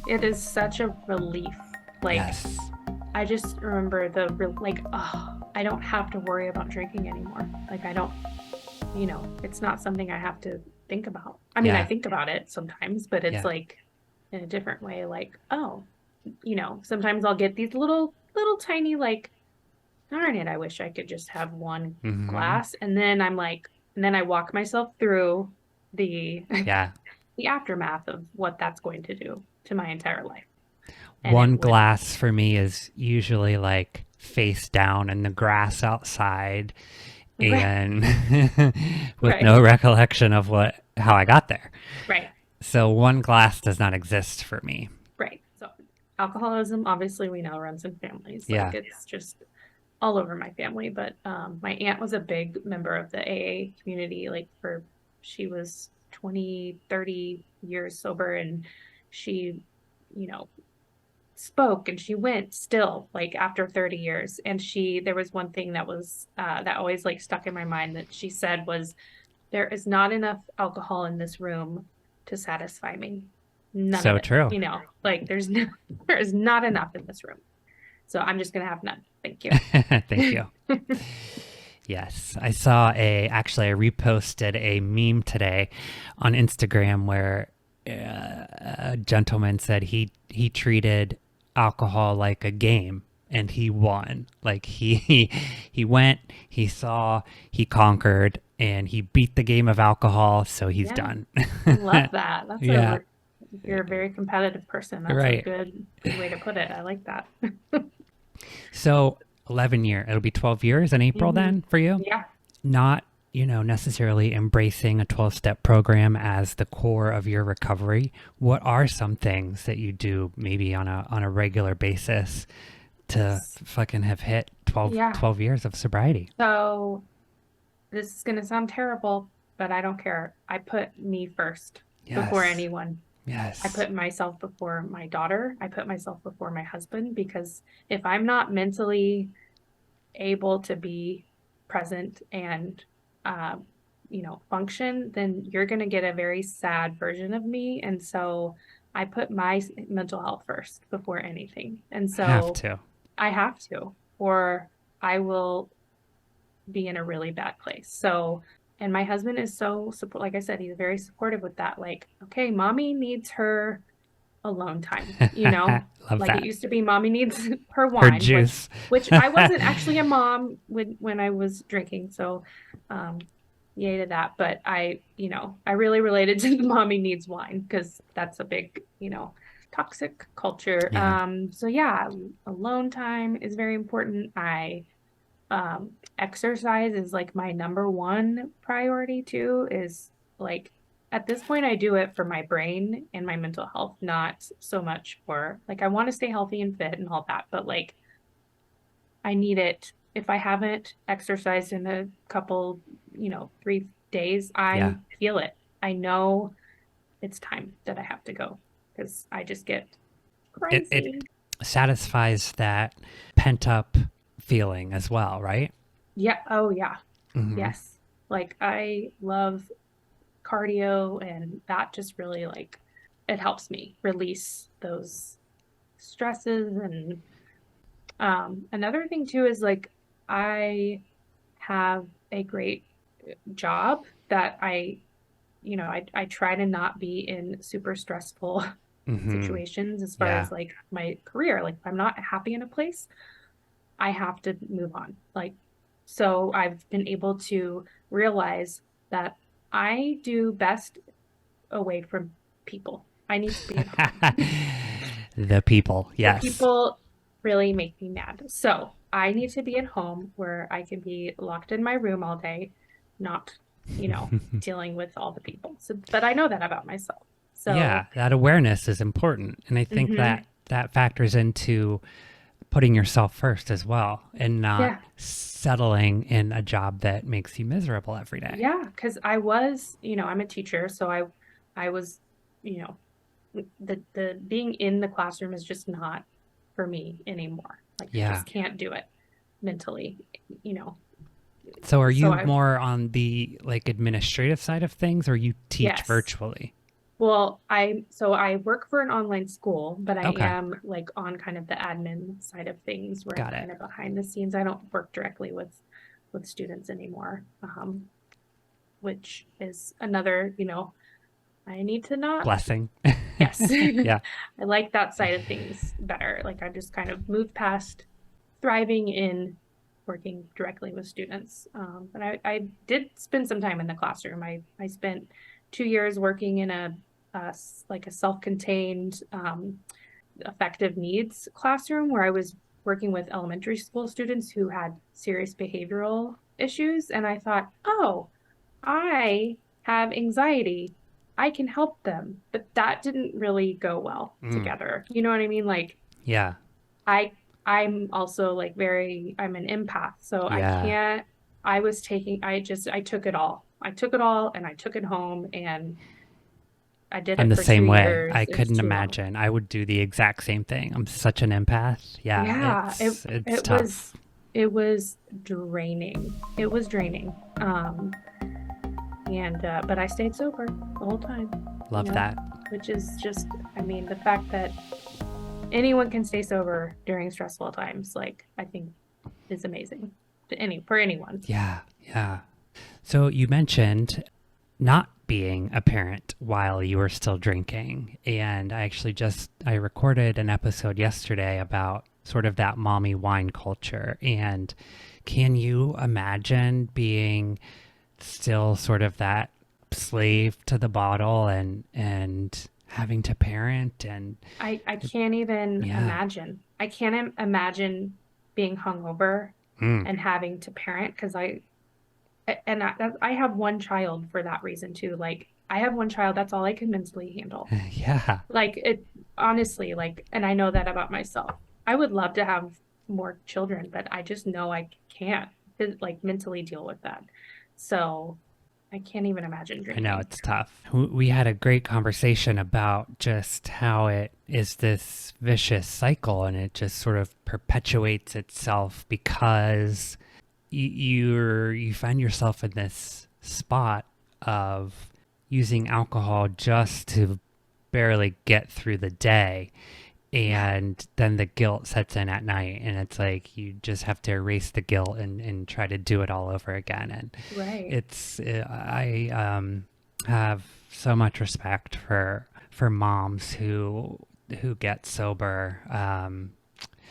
It is such a relief. Like, Yes. I just remember like, oh, I don't have to worry about drinking anymore. Like, I don't, it's not something I have to think about. I mean, I Yeah. think about it sometimes, but it's Yeah. like in a different way. Like, oh, sometimes I'll get these little tiny, like, darn it, I wish I could just have one Hmm. glass. And then I'm like, and then I walk myself through the Yeah. the aftermath of what that's going to do to my entire life. And it One would, glass for me is usually like face down in the grass outside right, and with right, no recollection of how I got there. right, So one glass does not exist for me. right. So alcoholism, obviously, we know runs in families. Like Yeah. it's just all over my family. But my aunt was a big member of the AA community. She was 20, 30 years sober, and she, you know, spoke and she went still like after 30 years. And there was one thing that always like stuck in my mind that she said was, there is not enough alcohol in this room to satisfy me. None of So it. true. Like there is not enough in this room. So I'm just gonna have none. Thank you. Thank you. Yes, I reposted a meme today on Instagram where a gentleman said he treated alcohol like a game and he won. Like he went, he saw, he conquered, and he beat the game of alcohol, so he's Yeah, done. I love that. Yeah, You're a very competitive person. That's a right. good way to put it. I like that. So 11 year, it'll be 12 years in April Hmm. then for you. Yeah. Not, necessarily embracing a 12-step program as the core of your recovery. What are some things that you do maybe on a regular basis to fucking have hit 12 Yeah. 12 years of sobriety? So this is gonna sound terrible, but I don't care. I put me first before Yes. anyone. I Yes. put myself before my daughter. I put myself before my husband, because if I'm not mentally able to be present and, um, function, then you're going to get a very sad version of me. And so I put my mental health first before anything. And Have so to. I have to, or I will be in a really bad place. So, and my husband is so support. Like I said, he's very supportive with that. Like, okay, mommy needs her alone time, Love like it that. used to be mommy needs her Her wine, which juice. which I wasn't actually a mom when I was drinking. So um yay to that. But I really related to the mommy needs wine, because that's a big, toxic culture. Yeah. So yeah, alone time is very important. I Exercise is like my number one priority too. Is like, at this point I do it for my brain and my mental health, not so much for, like, I want to stay healthy and fit and all that, but like I need it. If I haven't exercised in a couple, 3 days, I Yeah. feel it. I know it's time that I have to go, because I just get It crazy. satisfies that pent up feeling as well, right? Yeah. Oh yeah. Hmm. Yes. Like I love cardio, and that just really, like, it helps me release those stresses. And another thing too is, like, I have a great job that I try to not be in super stressful Hmm. situations as far Yeah. as like my career. Like, if I'm not happy in a place, I have to move on. Like, so I've been able to realize that I do best away from people. I need to be at home. The people. The Yes. people really make me mad. So I need to be at home where I can be locked in my room all day, not, dealing with all the people. So, but I know that about myself. So, Yeah, that awareness is important. And I think mhm, that factors into putting yourself first as well and not yeah, settling in a job that makes you miserable every day. yeah. Because I'm a teacher, so I was, you know, the being in the classroom is just not for me anymore. Like, I Yeah. just can't do it mentally, you know. So are So you I more on the like administrative side of things or you teach Yes. virtually? Well, I work for an online school, but I Okay, am like on kind of the admin side of things where I'm got it. kind of behind the scenes. I don't work directly with students anymore. Which is another, I need to not. Blessing. Yes. Yeah. I like that side of things better. Like I just kind of moved past thriving in working directly with students. But I did spend some time in the classroom. I spent 2 years working in like a self-contained affective needs classroom where I was working with elementary school students who had serious behavioral issues. And I thought, oh, I have anxiety. I can help them. But that didn't really go well Mm, together. You know what I mean? Like yeah. I I'm also like I'm an empath. So I Yeah. can't I took it all. I took it all and I took it home and I did I'm it the for two same way. I years. It was couldn't too long. imagine. I would do the exact same thing. I'm such an empath. Yeah, Yeah, it's it tough. was it was draining. It was draining. And but I stayed sober the whole time, you Love know, that. which is just, I mean, the fact that anyone can stay sober during stressful times, like I think is amazing for anyone. Yeah, yeah. So you mentioned not being a parent while you were still drinking, and I recorded an episode yesterday about sort of that mommy wine culture. And can you imagine being still sort of that slave to the bottle and having to parent and I can't even yeah. imagine. I can't imagine being hungover Mm. and having to parent because I have one child for that reason too. Like I have one child, that's all I can mentally handle. Yeah. Like it honestly, like, and I know that about myself. I would love to have more children, but I just know I can't like mentally deal with that. So I can't even imagine I know drinking. it's tough. We had a great conversation about just how it is this vicious cycle and it just sort of perpetuates itself because you find yourself in this spot of using alcohol just to barely get through the day, Yeah, and then the guilt sets in at night and it's like you just have to erase the guilt and try to do it all over again. And right. it's I have so much respect for moms who get sober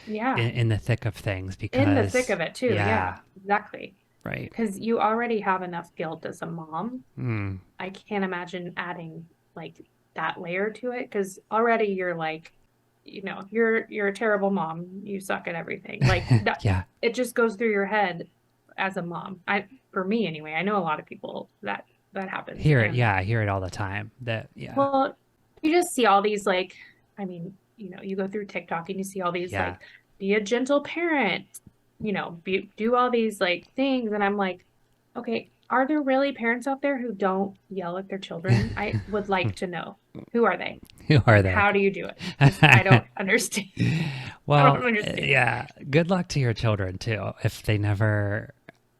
Yeah. in the thick of things In the thick because of it too. Yeah, yeah, exactly. right. Because you already have enough guilt as a mom. Mm. I can't imagine adding like that layer to it because already you're like, you're a terrible mom. You suck at everything. Like that, Yeah, it just goes through your head as a mom. For me anyway, I know a lot of people that happens. hear it. And Yeah, I hear it all the time. That yeah, well, you just see all these like, I mean, you go through TikTok and you see all these yeah. like, be a gentle parent, do all these like things. And I'm like, okay, are there really parents out there who don't yell at their children? I would like to know. Who are they? Who are And they? how do you do it? Because I don't understand. I don't Well, understand. yeah. Good luck to your children too if they never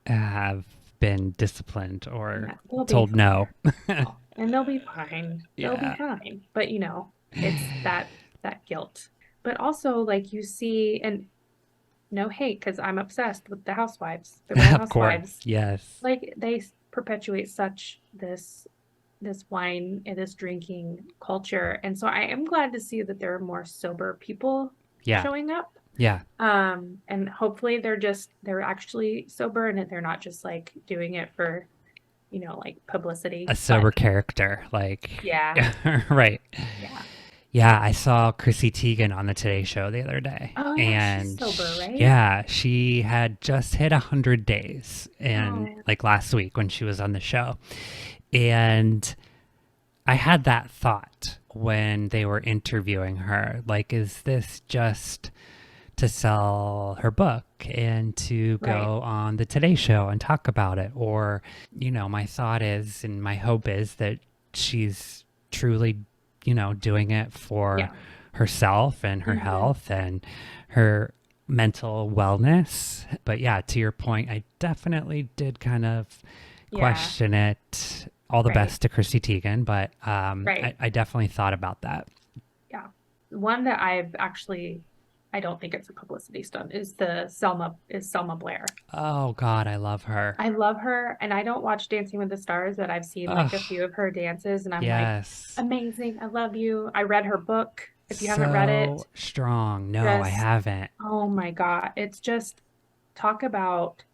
have been disciplined or Yeah, they'll be told no. fine. Oh, and they'll be fine. They'll be Yeah. fine. But it's that guilt. But also like you see, and no hate because I'm obsessed with the housewives, the Real Of course. Housewives. Yes. Like they perpetuate such this wine and this drinking culture. And so I am glad to see that there are more sober people Yeah. showing up. Yeah. And hopefully they're actually sober and that they're not just like doing it for, like publicity. A But sober character. Like, yeah, right. yeah. Yeah. I saw Chrissy Teigen on the Today Show the other day. Oh yeah, she's And sober, right? yeah, she had just hit 100 days and Oh, like last week when she was on the show. And I had that thought when they were interviewing her. Like, is this just to sell her book and to right. go on the Today Show and talk about it? Or, my thought is and my hope is that she's truly, doing it for Yeah. herself and her Hmm. health and her mental wellness. But yeah, to your point, I definitely did kind of Yeah. question it all the Right. best to Chrissy Teigen, but Right. I definitely thought about that. Yeah. One that I don't think it's a publicity stunt, is Selma Blair. Oh God, I love her. I love her, and I don't watch Dancing with the Stars, but I've seen like a Oh few of her dances, and I'm like, yes, amazing. I love you. I read her book. If you haven't read so it, strong. No, I just, haven't. oh my God. It's just talk about,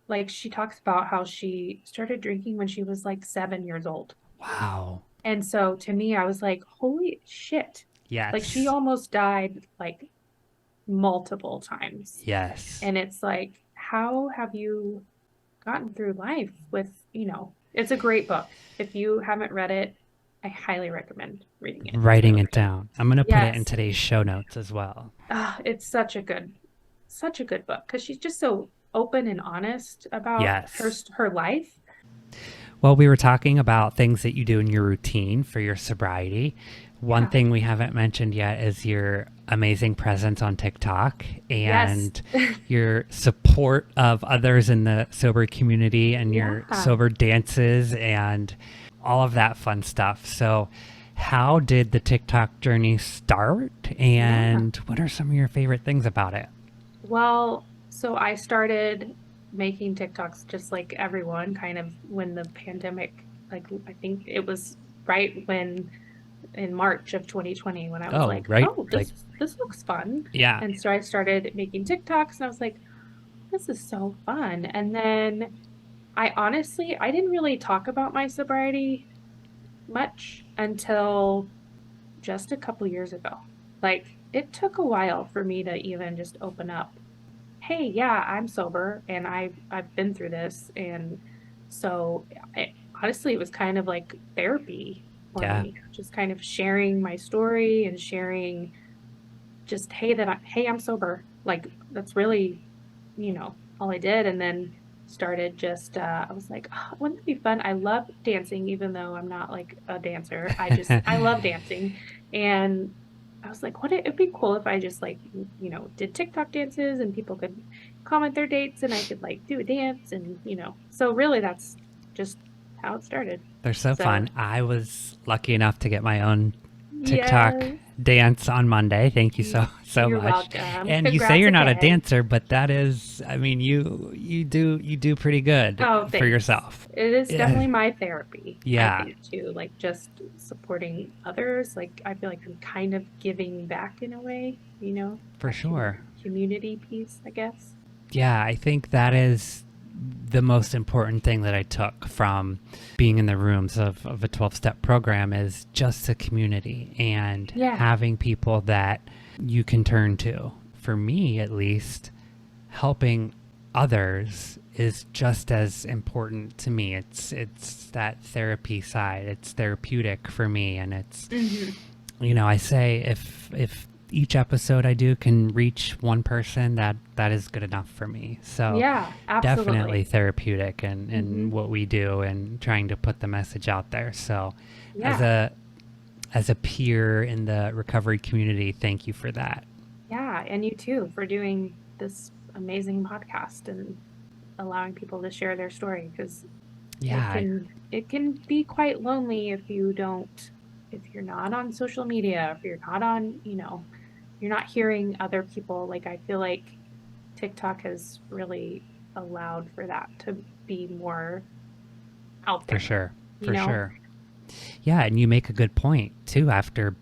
like, she talks about how she started drinking when she was like 7 years old. Wow. And so to me, I was like, holy shit. Like, she Yes. almost died like multiple times. Yes. And it's like, how have you gotten through life with, it's a great book. If you haven't read it, I highly recommend reading it. It's Writing really it good. down. I'm going to put it in Yes. today's show notes as well. It's such a good book because she's just so open and honest about Yes. her life. Well, we were talking about things that you do in your routine for your sobriety. One Yeah. thing we haven't mentioned yet is your amazing presence on TikTok Yes. and your support of others in the sober community and your Yeah. sober dances and all of that fun stuff. So, how did the TikTok journey start? Yeah. And what are some of your favorite things about it? Well, so I started making TikToks just like everyone, kind of when the pandemic, like I think it was right when in March of 2020 when I was Oh, like, right. oh, Like, this looks fun. yeah. And so I started making TikToks and I was like, this is so fun. And then I didn't really talk about my sobriety much until just a couple years ago. Like it took a while for me to even just open up. Hey, yeah, I'm sober and I've been through this. And so honestly, it was kind of like therapy for Yeah, me, just kind of sharing my story and sharing just, hey, I'm sober. Like that's really, all I did. And then started just, I was like, oh, wouldn't it be fun? I love dancing, even though I'm not like a dancer. I love dancing. And I was like, it'd be cool if I just like, did TikTok dances and people could comment their dates and I could like do a dance and, so really that's just how it started. they're so So fun. I was lucky enough to get my own TikTok yes, dance on Monday. Thank you so you're much. welcome. And you say Congrats you're not a again. dancer, but that is, I mean, you do pretty good Oh, for thanks. yourself. It is Yeah, definitely my therapy, I yeah, think, too. Like just supporting others. Like I feel like I'm kind of giving back in a way, for that sure. community piece, I guess. Yeah, I think that is the most important thing that I took from being in the rooms of a 12-step program is just the community and Yeah. having people that you can turn to. For me, at least, helping others is just as important to me. It's that therapy side. It's therapeutic for me, and it's Hmm. I say if each episode I do can reach one person, that is good enough for me. So Yeah, definitely absolutely. therapeutic and Hmm. what we do and trying to put the message out there. So as Yeah. a peer in the recovery community, thank you for that. Yeah. And you too for doing this amazing podcast and allowing people to share their story because Yeah, it can be quite lonely if you're not on social media, if you're not on, you're not hearing other people. Like I feel like TikTok has really allowed for that to be more out for there, sure. you For know? sure. Yeah, and you make a good point too. After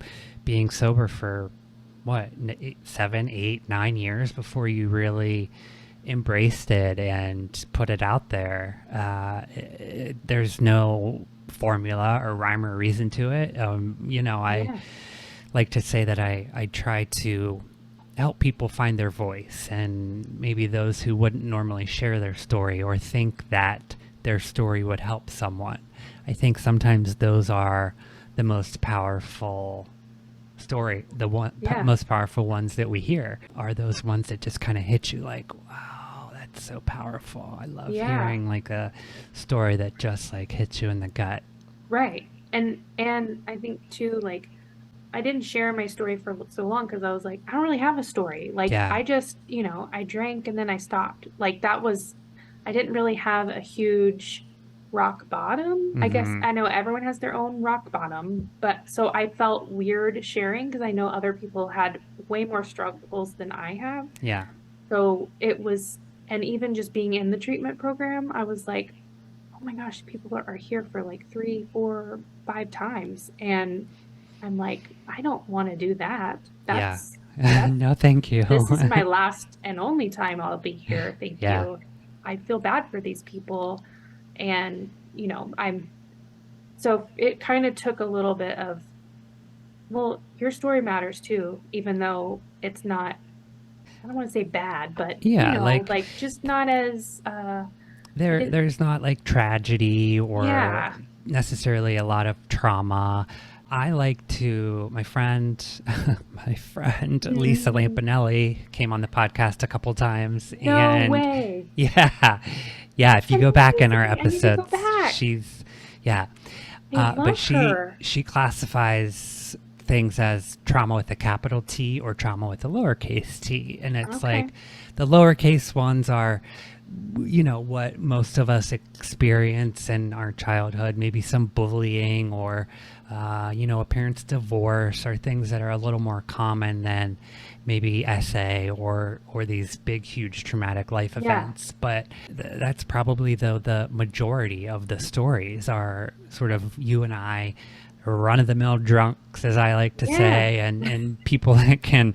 being sober for what 7, 8, 9 years before you really embraced it and put it out there, there's no formula or rhyme or reason to it. I Yeah. like to say that I try to help people find their voice and maybe those who wouldn't normally share their story or think that their story would help someone. I think sometimes those are the most powerful Yeah. most powerful ones that we hear are those ones that just kind of hit you like, wow, that's so powerful. I love Yeah. hearing like a story that just like hits you in the gut. Right. And I think too, like I didn't share my story for so long because I was like, I don't really have a story. Like Yeah, I just, I drank and then I stopped. Like that was, I didn't really have a huge rock bottom. I guess Mm-hmm. I know everyone has their own rock bottom, but so I felt weird sharing because I know other people had way more struggles than I have. Yeah. So it was, and even just being in the treatment program, I was like, oh my gosh, people are here for like 3, 4, 5 times. And I'm like, I don't want to do that. Yeah. That's, No, thank you. this is my last and only time I'll be here. Thank Yeah. you. I feel bad for these people. And, so it kind of took a little bit of, well, your story matters too, even though it's not, I don't want to say bad, but, Yeah, like like just not as, it, there's not like tragedy or yeah. necessarily a lot of trauma. I like to my friend my friend Lisa Mm, Lampanelli came on the podcast a couple times, no and way. yeah. Yeah, if you go back in our Amazing. I need to go episodes, back. she's yeah. I But love her. she classifies things as trauma with a capital T or trauma with a lowercase t, and it's Okay. like the lowercase ones are, what most of us experience in our childhood, maybe some bullying or a parent's divorce, or things that are a little more common than maybe SA or these big huge traumatic life Yeah. events. But that's probably, though, the majority of the stories are sort of you and I, run-of-the-mill drunks, as I like to Yeah. say, and people that can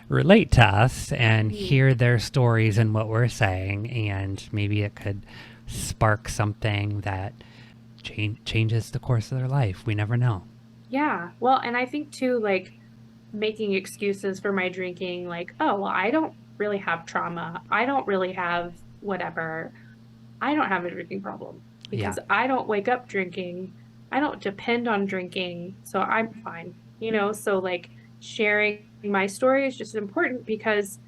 relate to us and Mm. hear their stories and what we're saying, and maybe it could spark something that changes the course of their life. We never know. Yeah. Well, and I think too, like making excuses for my drinking, like, oh, well, I don't really have trauma. I don't really have whatever. I don't have a drinking problem Yeah, because I don't wake up drinking. I don't depend on drinking. So I'm fine. So like sharing my story is just important because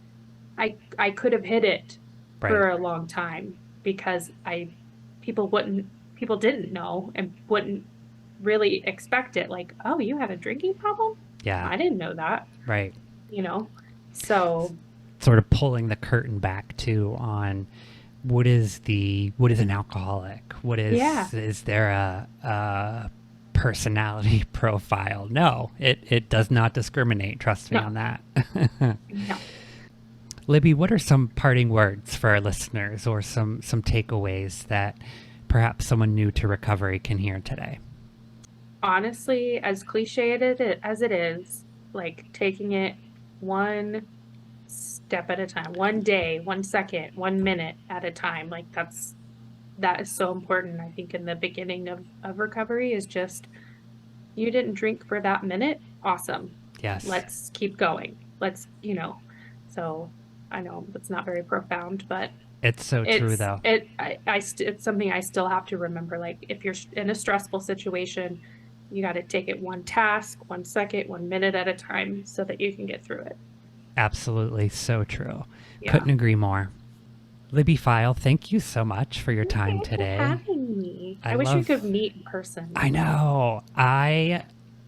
I could have hid it right. for a long time because people wouldn't people didn't know and wouldn't really expect it. Like, oh, you had a drinking problem? Yeah, I didn't know that, right. you know? So Sort of pulling the curtain back too on what is an alcoholic? yeah, Is there a personality profile? No, it does not discriminate. Trust me no, on that. no. Libby, what are some parting words for our listeners, or some takeaways that perhaps someone new to recovery can hear today? Honestly, as as it is, like taking it one step at a time, one day, 1 second, 1 minute at a time, like that is so important. I think in the beginning of recovery is just you didn't drink for that minute. Awesome. Yes, Let's keep going. So I know it's not very profound, but it's so true, though. it's something I still have to remember. Like if you're in a stressful situation, you got to take it one task, 1 second, 1 minute at a time so that you can get through it. Absolutely, so true. Yeah. Couldn't agree more. Libby File, thank you so much for your time Thanks for today. having me. I I wish we love could meet in person. I know. I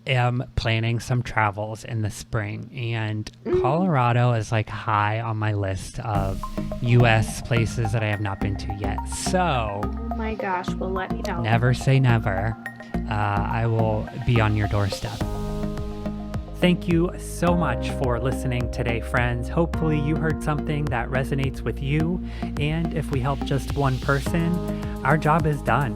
am planning some travels in the spring, and Mm. Colorado is like high on my list of US places that I have not been to yet. So, Oh my gosh. Well, let me know. never say never. I will be on your doorstep. Thank you so much for listening today, friends. Hopefully, you heard something that resonates with you. And if we help just one person, our job is done.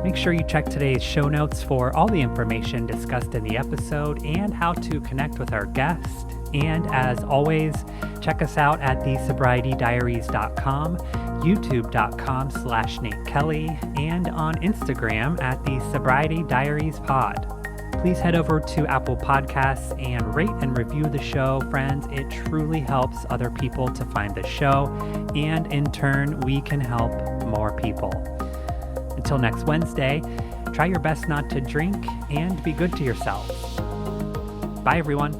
Make sure you check today's show notes for all the information discussed in the episode and how to connect with our guest. And as always, check us out at thesobrietydiaries.com, youtube.com/Nate Kelly, and on Instagram at the Sobriety Diaries Pod. Please head over to Apple Podcasts and rate and review the show, friends. It truly helps other people to find the show, and in turn, we can help more people. Until next Wednesday, try your best not to drink and be good to yourselves. Bye, everyone.